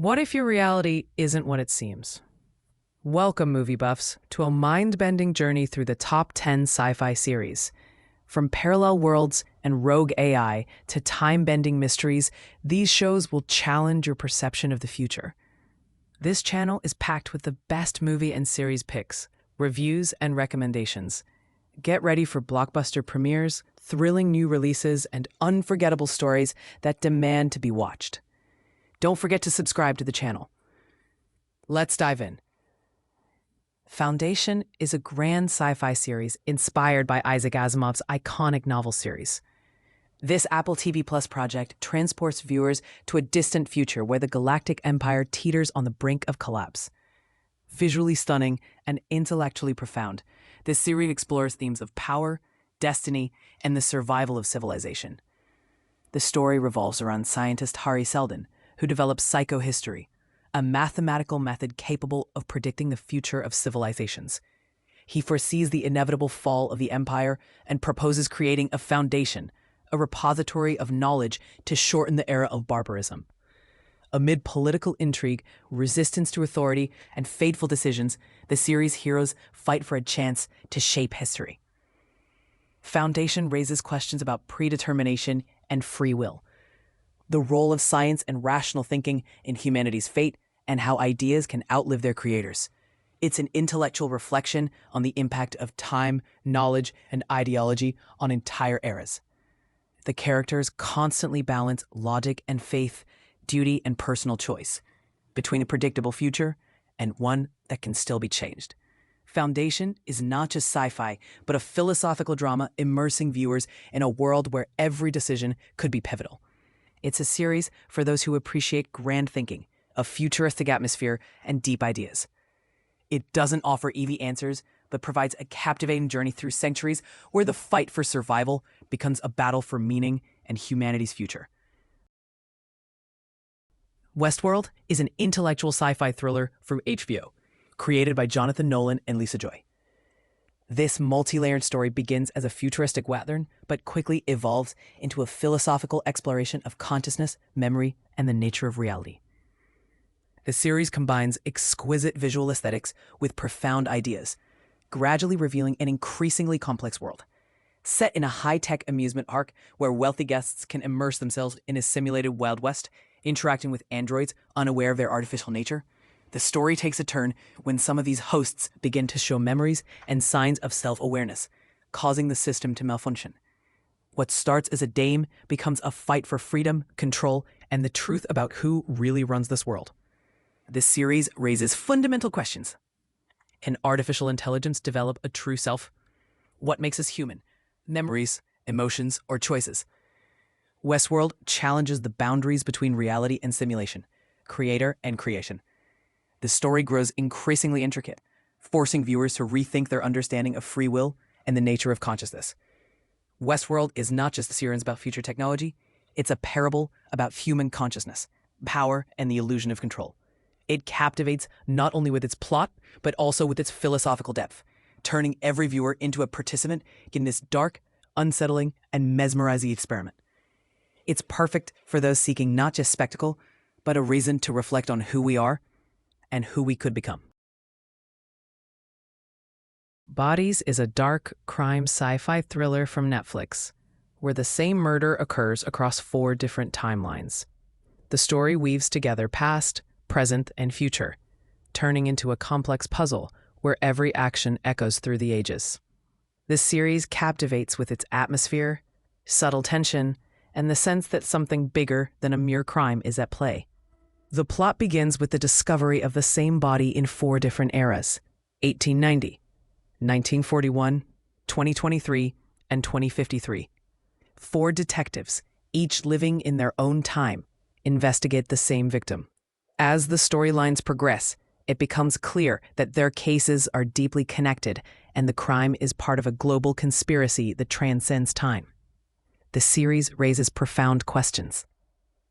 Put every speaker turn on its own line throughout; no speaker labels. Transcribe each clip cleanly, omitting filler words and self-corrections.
What if your reality isn't what it seems? Welcome, movie buffs, to a mind-bending journey through the top 10 sci-fi series. From parallel worlds and rogue AI to time-bending mysteries, these shows will challenge your perception of the future. This channel is packed with the best movie and series picks, reviews, and recommendations. Get ready for blockbuster premieres, thrilling new releases, and unforgettable stories that demand to be watched. Don't forget to subscribe to the channel. Let's dive in. Foundation is a grand sci-fi series inspired by Isaac Asimov's iconic novel series. This Apple TV Plus project transports viewers to a distant future where the galactic empire teeters on the brink of collapse. Visually stunning and intellectually profound, this series explores themes of power, destiny, and the survival of civilization. The story revolves around scientist Hari Seldon, who develops psychohistory, a mathematical method capable of predicting the future of civilizations. He foresees the inevitable fall of the empire and proposes creating a foundation, a repository of knowledge to shorten the era of barbarism. Amid political intrigue, resistance to authority, and fateful decisions, the series' heroes fight for a chance to shape history. Foundation raises questions about predetermination and free will, the role of science and rational thinking in humanity's fate, and how ideas can outlive their creators. It's an intellectual reflection on the impact of time, knowledge, and ideology on entire eras. The characters constantly balance logic and faith, duty and personal choice, between a predictable future and one that can still be changed. Foundation is not just sci-fi, but a philosophical drama immersing viewers in a world where every decision could be pivotal. It's a series for those who appreciate grand thinking, a futuristic atmosphere, and deep ideas. It doesn't offer easy answers, but provides a captivating journey through centuries where the fight for survival becomes a battle for meaning and humanity's future. Westworld is an intellectual sci-fi thriller from HBO, created by Jonathan Nolan and Lisa Joy. This multi-layered story begins as a futuristic western, but quickly evolves into a philosophical exploration of consciousness, memory, and the nature of reality. The series combines exquisite visual aesthetics with profound ideas, gradually revealing an increasingly complex world. Set in a high-tech amusement park where wealthy guests can immerse themselves in a simulated Wild West, interacting with androids unaware of their artificial nature, the story takes a turn when some of these hosts begin to show memories and signs of self-awareness, causing the system to malfunction. What starts as a game becomes a fight for freedom, control, and the truth about who really runs this world. This series raises fundamental questions. Can artificial intelligence develop a true self? What makes us human? Memories, emotions, or choices? Westworld challenges the boundaries between reality and simulation, creator and creation. The story grows increasingly intricate, forcing viewers to rethink their understanding of free will and the nature of consciousness. Westworld is not just a series about future technology, it's a parable about human consciousness, power, and the illusion of control. It captivates not only with its plot, but also with its philosophical depth, turning every viewer into a participant in this dark, unsettling, and mesmerizing experiment. It's perfect for those seeking not just spectacle, but a reason to reflect on who we are and who we could become. Bodies is a dark crime sci-fi thriller from Netflix, where the same murder occurs across 4 different timelines. The story weaves together past, present, and future, turning into a complex puzzle where every action echoes through the ages. This series captivates with its atmosphere, subtle tension, and the sense that something bigger than a mere crime is at play. The plot begins with the discovery of the same body in 4 different eras: 1890, 1941, 2023, and 2053. 4 detectives, each living in their own time, investigate the same victim. As the storylines progress, it becomes clear that their cases are deeply connected and the crime is part of a global conspiracy that transcends time. The series raises profound questions.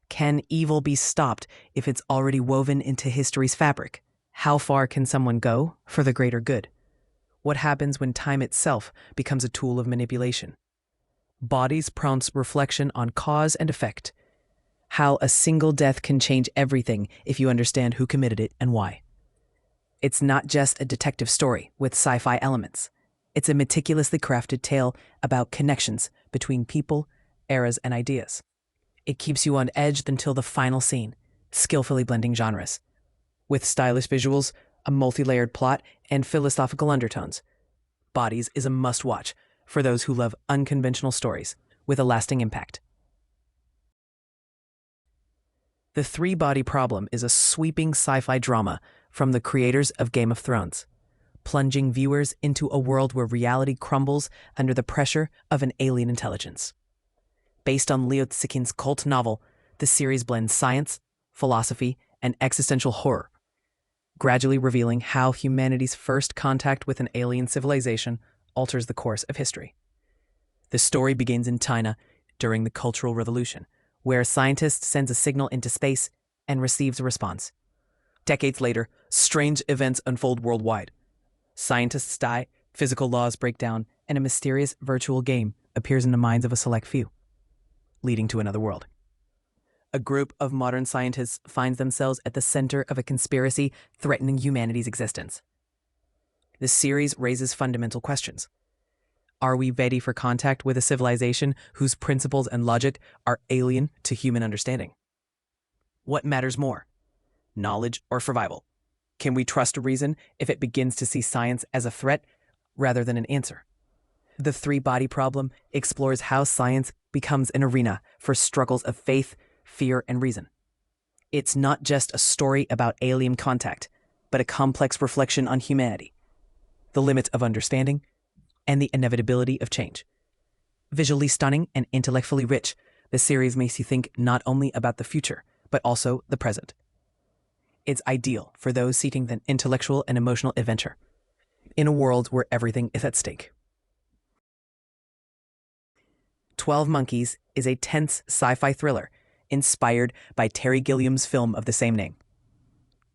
Can evil be stopped if it's already woven into history's fabric? How far can someone go for the greater good? What happens when time itself becomes a tool of manipulation? Bodies prompts reflection on cause and effect, how a single death can change everything if you understand who committed it and why. It's not just a detective story with sci-fi elements. It's a meticulously crafted tale about connections between people, eras, and ideas. It keeps you on edge until the final scene, skillfully blending genres. With stylish visuals, a multi-layered plot, and philosophical undertones, Bodies is a must-watch for those who love unconventional stories with a lasting impact. The Three-Body Problem is a sweeping sci-fi drama from the creators of Game of Thrones, plunging viewers into a world where reality crumbles under the pressure of an alien intelligence. Based on Leo Tsikin's cult novel, the series blends science, philosophy, and existential horror, gradually revealing how humanity's first contact with an alien civilization alters the course of history. The story begins in China during the Cultural Revolution, where a scientist sends a signal into space and receives a response. Decades later, strange events unfold worldwide. Scientists die, physical laws break down, and a mysterious virtual game appears in the minds of a select few, leading to another world. A group of modern scientists finds themselves at the center of a conspiracy threatening humanity's existence. This series raises fundamental questions. Are we ready for contact with a civilization whose principles and logic are alien to human understanding? What matters more, knowledge or survival? Can we trust reason if it begins to see science as a threat rather than an answer? The Three-Body Problem explores how science becomes an arena for struggles of faith, fear, and reason. It's not just a story about alien contact, but a complex reflection on humanity, the limits of understanding, and the inevitability of change. Visually stunning and intellectually rich, the series makes you think not only about the future, but also the present. It's ideal for those seeking an intellectual and emotional adventure in a world where everything is at stake. 12 Monkeys is a tense sci-fi thriller inspired by Terry Gilliam's film of the same name.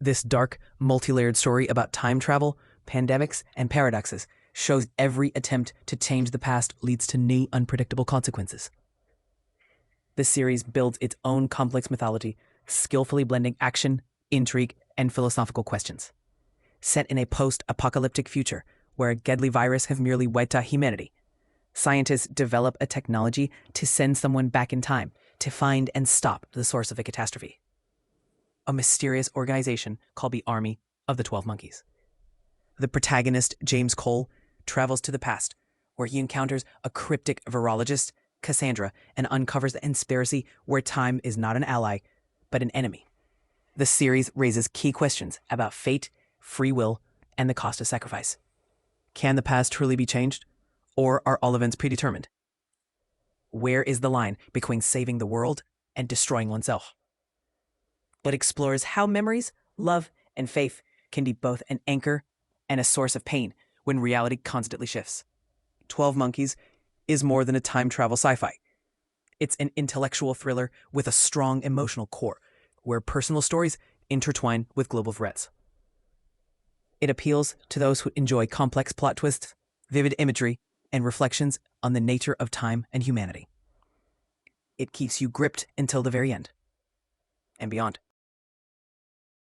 This dark, multi-layered story about time travel, pandemics, and paradoxes shows every attempt to change the past leads to new, unpredictable consequences. The series builds its own complex mythology, skillfully blending action, intrigue, and philosophical questions. Set in a post-apocalyptic future where a deadly virus has merely wiped out humanity, scientists develop a technology to send someone back in time to find and stop the source of a catastrophe. A mysterious organization called the Army of the 12 Monkeys. The protagonist, James Cole, travels to the past, where he encounters a cryptic virologist, Cassandra, and uncovers the conspiracy where time is not an ally, but an enemy. The series raises key questions about fate, free will, and the cost of sacrifice. Can the past truly be changed, or are all events predetermined? Where is the line between saving the world and destroying oneself? But explores how memories, love, and faith can be both an anchor and a source of pain when reality constantly shifts. 12 Monkeys is more than a time travel sci-fi. It's an intellectual thriller with a strong emotional core, where personal stories intertwine with global threats. It appeals to those who enjoy complex plot twists, vivid imagery, and reflections on the nature of time and humanity. It keeps you gripped until the very end and beyond.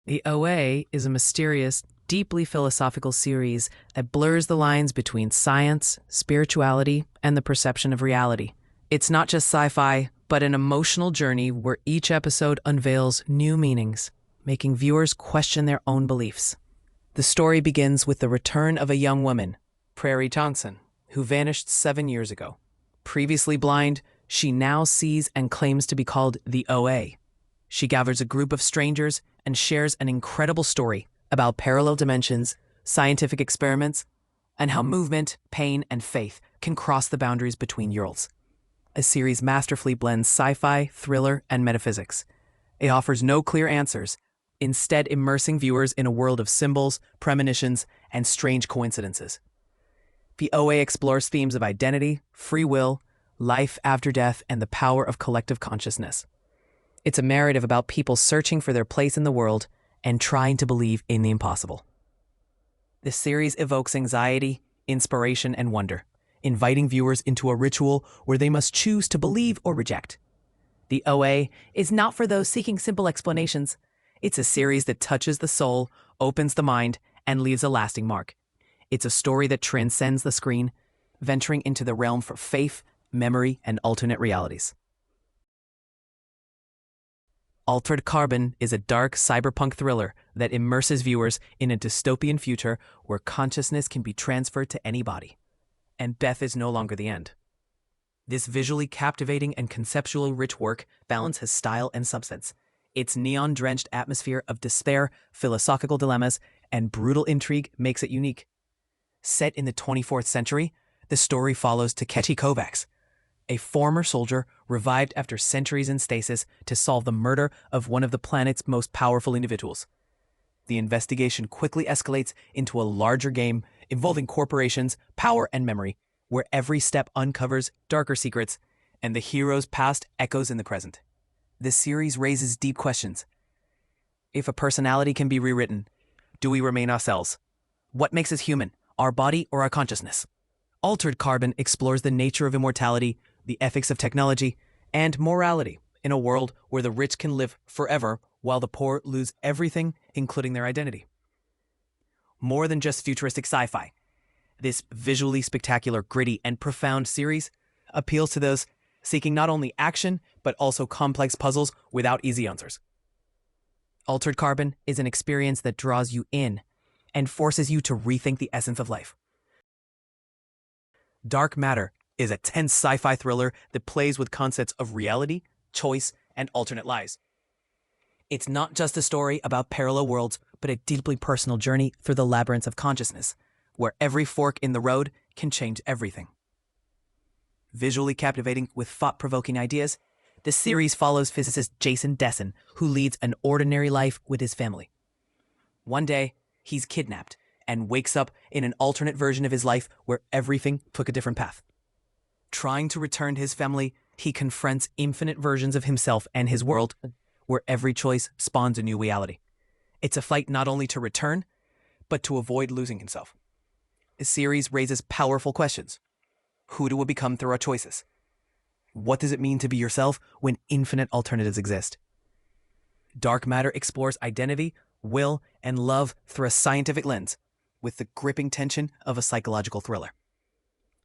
The OA is a mysterious, deeply philosophical series that blurs the lines between science, spirituality, and the perception of reality. It's not just sci-fi, but an emotional journey where each episode unveils new meanings, making viewers question their own beliefs. The story begins with the return of a young woman, Prairie Johnson, who vanished 7 years ago. Previously blind, she now sees and claims to be called the OA. She gathers a group of strangers and shares an incredible story about parallel dimensions, scientific experiments, and how movement, pain, and faith can cross the boundaries between worlds. A series masterfully blends sci-fi, thriller, and metaphysics. It offers no clear answers, instead immersing viewers in a world of symbols, premonitions, and strange coincidences. The OA explores themes of identity, free will, life after death, and the power of collective consciousness. It's a narrative about people searching for their place in the world and trying to believe in the impossible. The series evokes anxiety, inspiration, and wonder, inviting viewers into a ritual where they must choose to believe or reject. The OA is not for those seeking simple explanations. It's a series that touches the soul, opens the mind, and leaves a lasting mark. It's a story that transcends the screen, venturing into the realm for faith, memory, and alternate realities. Altered Carbon is a dark cyberpunk thriller that immerses viewers in a dystopian future where consciousness can be transferred to any body, and death is no longer the end. This visually captivating and conceptually rich work balances style and substance. Its neon-drenched atmosphere of despair, philosophical dilemmas, and brutal intrigue makes it unique. Set in the 24th century, the story follows Takechi Kovacs, a former soldier revived after centuries in stasis to solve the murder of one of the planet's most powerful individuals. The investigation quickly escalates into a larger game involving corporations, power, and memory, where every step uncovers darker secrets and the hero's past echoes in the present. This series raises deep questions. If a personality can be rewritten, do we remain ourselves? What makes us human, our body or our consciousness? Altered Carbon explores the nature of immortality, the ethics of technology, and morality in a world where the rich can live forever while the poor lose everything, including their identity. More than just futuristic sci-fi, this visually spectacular, gritty, and profound series appeals to those seeking not only action, but also complex puzzles without easy answers. Altered Carbon is an experience that draws you in and forces you to rethink the essence of life. Dark Matter is a tense sci-fi thriller that plays with concepts of reality, choice, and alternate lives. It's not just a story about parallel worlds, but a deeply personal journey through the labyrinths of consciousness, where every fork in the road can change everything. Visually captivating with thought-provoking ideas, the series follows physicist Jason Dessen, who leads an ordinary life with his family. One day, he's kidnapped and wakes up in an alternate version of his life where everything took a different path. Trying to return to his family, he confronts infinite versions of himself and his world, where every choice spawns a new reality. It's a fight not only to return, but to avoid losing himself. The series raises powerful questions. Who do we become through our choices? What does it mean to be yourself when infinite alternatives exist? Dark Matter explores identity, will, and love through a scientific lens, with the gripping tension of a psychological thriller.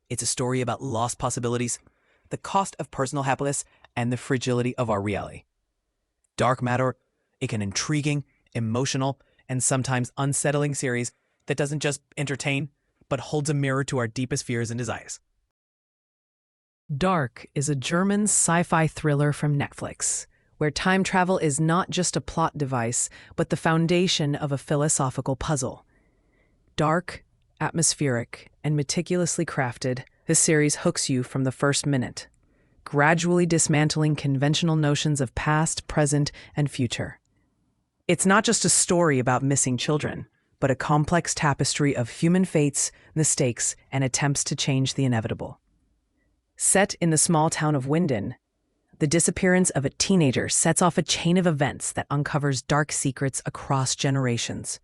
It's a story about lost possibilities, the cost of personal happiness, and the fragility of our reality. Dark Matter is an intriguing, emotional, and sometimes unsettling series that doesn't just entertain, but holds a mirror to our deepest fears and desires. Dark is a German sci-fi thriller from Netflix, where time travel is not just a plot device, but the foundation of a philosophical puzzle. Dark, atmospheric, and meticulously crafted, this series hooks you from the first minute, gradually dismantling conventional notions of past, present, and future. It's not just a story about missing children, but a complex tapestry of human fates, mistakes, and attempts to change the inevitable. Set in the small town of Winden, the disappearance of a teenager sets off a chain of events that uncovers dark secrets across generations.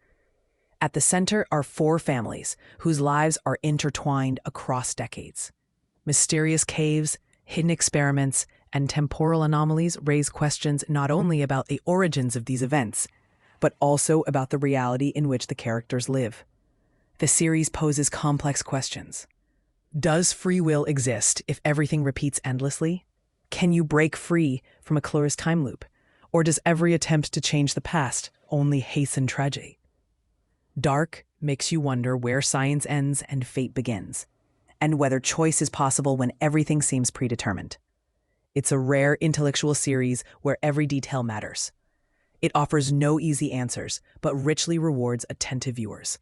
At the center are 4 families whose lives are intertwined across decades. Mysterious caves, hidden experiments, and temporal anomalies raise questions not only about the origins of these events, but also about the reality in which the characters live. The series poses complex questions. Does free will exist if everything repeats endlessly? Can you break free from a closed time loop? Or does every attempt to change the past only hasten tragedy? Dark makes you wonder where science ends and fate begins, and whether choice is possible when everything seems predetermined. It's a rare intellectual series where every detail matters. It offers no easy answers, but richly rewards attentive viewers.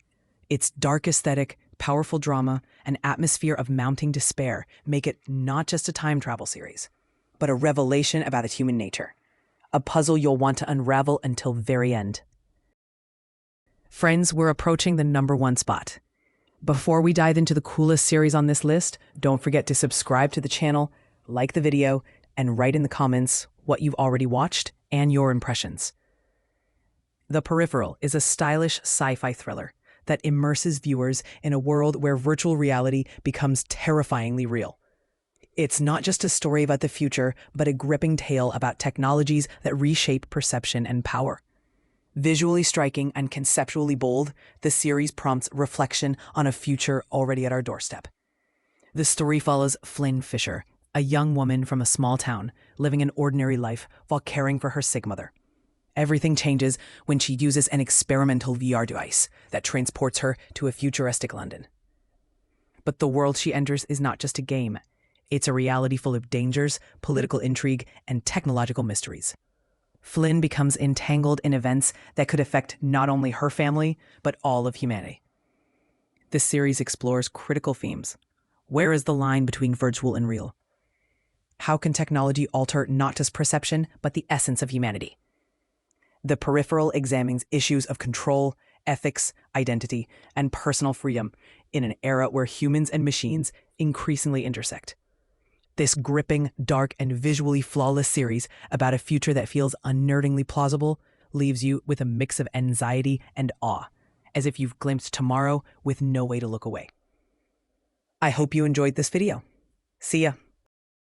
Its dark aesthetic, powerful drama, and atmosphere of mounting despair make it not just a time travel series, but a revelation about human nature, a puzzle you'll want to unravel until very end. Friends, we're approaching the #1 spot. Before we dive into the coolest series on this list, don't forget to subscribe to the channel, like the video, and write in the comments what you've already watched and your impressions. The Peripheral is a stylish sci-fi thriller that immerses viewers in a world where virtual reality becomes terrifyingly real. It's not just a story about the future, but a gripping tale about technologies that reshape perception and power. Visually striking and conceptually bold, the series prompts reflection on a future already at our doorstep. The story follows Flynn Fisher, a young woman from a small town, living an ordinary life while caring for her sick mother. Everything changes when she uses an experimental VR device that transports her to a futuristic London. But the world she enters is not just a game. It's a reality full of dangers, political intrigue, and technological mysteries. Flynn becomes entangled in events that could affect not only her family, but all of humanity. This series explores critical themes. Where is the line between virtual and real? How can technology alter not just perception, but the essence of humanity? The Peripheral examines issues of control, ethics, identity, and personal freedom in an era where humans and machines increasingly intersect. This gripping, dark, and visually flawless series about a future that feels unnervingly plausible leaves you with a mix of anxiety and awe, as if you've glimpsed tomorrow with no way to look away. I hope you enjoyed this video. See ya.